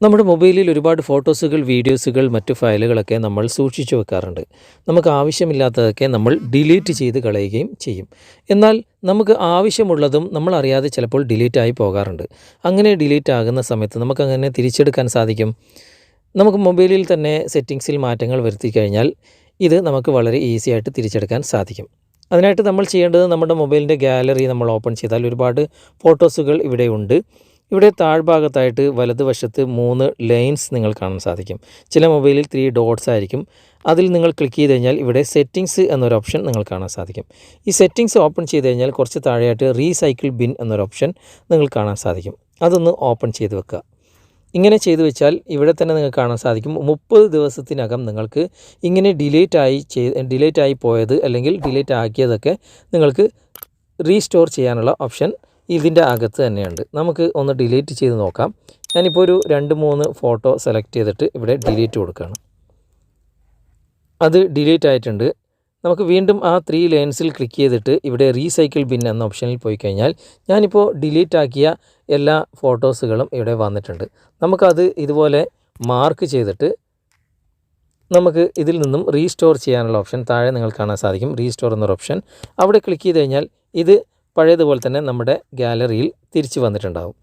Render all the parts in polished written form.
നമ്മുടെ മൊബൈലിൽ ഒരുപാട് ഫോട്ടോസുകൾ, വീഡിയോസുകൾ, മറ്റു ഫയലുകളൊക്കെ നമ്മൾ സൂക്ഷിച്ചു വെക്കാറുണ്ട്. നമുക്ക് ആവശ്യമില്ലാത്തതൊക്കെ നമ്മൾ ഡിലീറ്റ് ചെയ്ത് കളയുകയും ചെയ്യും. എന്നാൽ നമുക്ക് ആവശ്യമുള്ളതും നമ്മളറിയാതെ ചിലപ്പോൾ ഡിലീറ്റ് ആയി പോകാറുണ്ട്. അങ്ങനെ ഡിലീറ്റ് ആകുന്ന സമയത്ത് നമുക്കങ്ങനെ തിരിച്ചെടുക്കാൻ സാധിക്കും. നമുക്ക് മൊബൈലിൽ തന്നെ സെറ്റിങ്സിൽ മാറ്റങ്ങൾ വരുത്തി കഴിഞ്ഞാൽ ഇത് നമുക്ക് വളരെ ഈസി ആയിട്ട് തിരിച്ചെടുക്കാൻ സാധിക്കും. അതിനായിട്ട് നമ്മൾ ചെയ്യേണ്ടത് നമ്മുടെ മൊബൈലിൻ്റെ ഗാലറി നമ്മൾ ഓപ്പൺ ചെയ്താൽ ഒരുപാട് ഫോട്ടോസുകൾ ഇവിടെയുണ്ട്. ഇവിടെ താഴ്ഭാഗത്തായിട്ട് വലതുവശത്ത് 3 ലൈൻസ് നിങ്ങൾ കാണാൻ സാധിക്കും. ചില മൊബൈലിൽ 3 ഡോട്ട്സ് ആയിരിക്കും. അതിൽ നിങ്ങൾ ക്ലിക്ക് ചെയ്ത് കഴിഞ്ഞാൽ ഇവിടെ സെറ്റിങ്സ് എന്നൊരു ഓപ്ഷൻ നിങ്ങൾ കാണാൻ സാധിക്കും. ഈ സെറ്റിങ്സ് ഓപ്പൺ ചെയ്ത് കഴിഞ്ഞാൽ കുറച്ച് താഴെയായിട്ട് റീസൈക്കിൾ ബിൻ എന്നൊരു ഓപ്ഷൻ നിങ്ങൾ കാണാൻ സാധിക്കും. അതൊന്ന് ഓപ്പൺ ചെയ്ത് വെക്കുക. ഇങ്ങനെ ചെയ്തു വെച്ചാൽ ഇവിടെ തന്നെ നിങ്ങൾക്ക് കാണാൻ സാധിക്കും 30 ദിവസത്തിനകം നിങ്ങൾക്ക് ഇങ്ങനെ ഡിലീറ്റ് ആയി പോയത് അല്ലെങ്കിൽ ഡിലീറ്റ് ആക്കിയതൊക്കെ നിങ്ങൾക്ക് റീസ്റ്റോർ ചെയ്യാനുള്ള ഓപ്ഷൻ ഇതിൻ്റെ അകത്ത് തന്നെയുണ്ട്. നമുക്ക് ഒന്ന് ഡിലീറ്റ് ചെയ്ത് നോക്കാം. ഞാനിപ്പോൾ ഒരു 2-3 ഫോട്ടോ സെലക്ട് ചെയ്തിട്ട് ഇവിടെ ഡിലീറ്റ് കൊടുക്കുകയാണ്. അത് ഡിലീറ്റ് ആയിട്ടുണ്ട്. നമുക്ക് വീണ്ടും ആ 3 ലൈൻസിൽ ക്ലിക്ക് ചെയ്തിട്ട് ഇവിടെ റീസൈക്കിൾ ബിൻ എന്ന ഓപ്ഷനിൽ പോയി കഴിഞ്ഞാൽ ഞാനിപ്പോൾ ഡിലീറ്റ് ആക്കിയ എല്ലാ ഫോട്ടോസുകളും ഇവിടെ വന്നിട്ടുണ്ട്. നമുക്കത് ഇതുപോലെ മാർക്ക് ചെയ്തിട്ട് നമുക്ക് ഇതിൽ നിന്നും റീസ്റ്റോർ ചെയ്യാനുള്ള ഓപ്ഷൻ താഴെ നിങ്ങൾ കാണാൻ സാധിക്കും. റീസ്റ്റോർ എന്നൊരു ഓപ്ഷൻ അവിടെ ക്ലിക്ക് ചെയ്ത് കഴിഞ്ഞാൽ ഇത് പഴയതുപോലെ തന്നെ നമ്മുടെ ഗാലറിയിൽ തിരിച്ചു വന്നിട്ടുണ്ടാകും.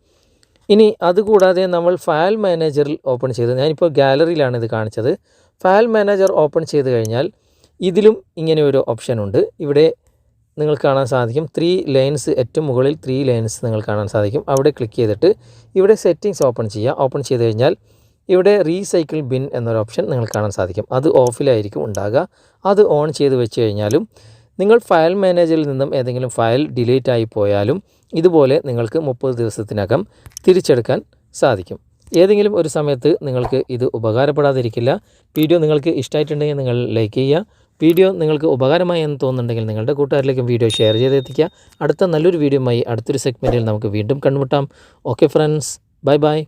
ഇനി അതുകൂടാതെ നമ്മൾ ഫയൽ മാനേജറിൽ ഓപ്പൺ ചെയ്ത് ഞാനിപ്പോൾ ഗാലറിയിലാണ് ഇത് കാണിച്ചത്. ഫയൽ മാനേജർ ഓപ്പൺ ചെയ്ത് കഴിഞ്ഞാൽ ഇതിലും ഇങ്ങനെ ഒരു ഓപ്ഷനുണ്ട്. ഇവിടെ നിങ്ങൾ കാണാൻ സാധിക്കും 3 ലൈൻസ്, ഏറ്റവും മുകളിൽ 3 ലൈൻസ് നിങ്ങൾ കാണാൻ സാധിക്കും. അവിടെ ക്ലിക്ക് ചെയ്തിട്ട് ഇവിടെ സെറ്റിങ്സ് ഓപ്പൺ ചെയ്യുക. ഓപ്പൺ ചെയ്ത് കഴിഞ്ഞാൽ ഇവിടെ റീസൈക്കിൾ ബിൻ എന്നൊരു ഓപ്ഷൻ നിങ്ങൾ കാണാൻ സാധിക്കും. അത് ഓഫിലായിരിക്കും ഉണ്ടാകുക. അത് ഓൺ ചെയ്ത് വെച്ച് കഴിഞ്ഞാലും നിങ്ങൾ ഫയൽ മാനേജറിൽ നിന്നും ഏതെങ്കിലും ഫയൽ ഡിലീറ്റ് ആയി പോയാലും ഇതുപോലെ നിങ്ങൾക്ക് 30 ദിവസത്തിനകം തിരിച്ചെടുക്കാൻ സാധിക്കും. ഏതെങ്കിലും ഒരു സമയത്ത് നിങ്ങൾക്ക് ഇത് ഉപകാരപ്പെടാതിരിക്കില്ല. വീഡിയോ നിങ്ങൾക്ക് ഇഷ്ടമായിട്ടുണ്ടെങ്കിൽ നിങ്ങൾ ലൈക്ക് ചെയ്യുക. വീഡിയോ നിങ്ങൾക്ക് ഉപകാരമായി എന്ന് തോന്നുന്നുണ്ടെങ്കിൽ നിങ്ങളുടെ കൂട്ടുകാരിലേക്കും വീഡിയോ ഷെയർ ചെയ്തെത്തിക്കുക. അടുത്ത നല്ലൊരു വീഡിയോയുമായി അടുത്തൊരു സെഗ്മെൻറ്റിൽ നമുക്ക് വീണ്ടും കണ്ടുമുട്ടാം. Okay friends, bye bye.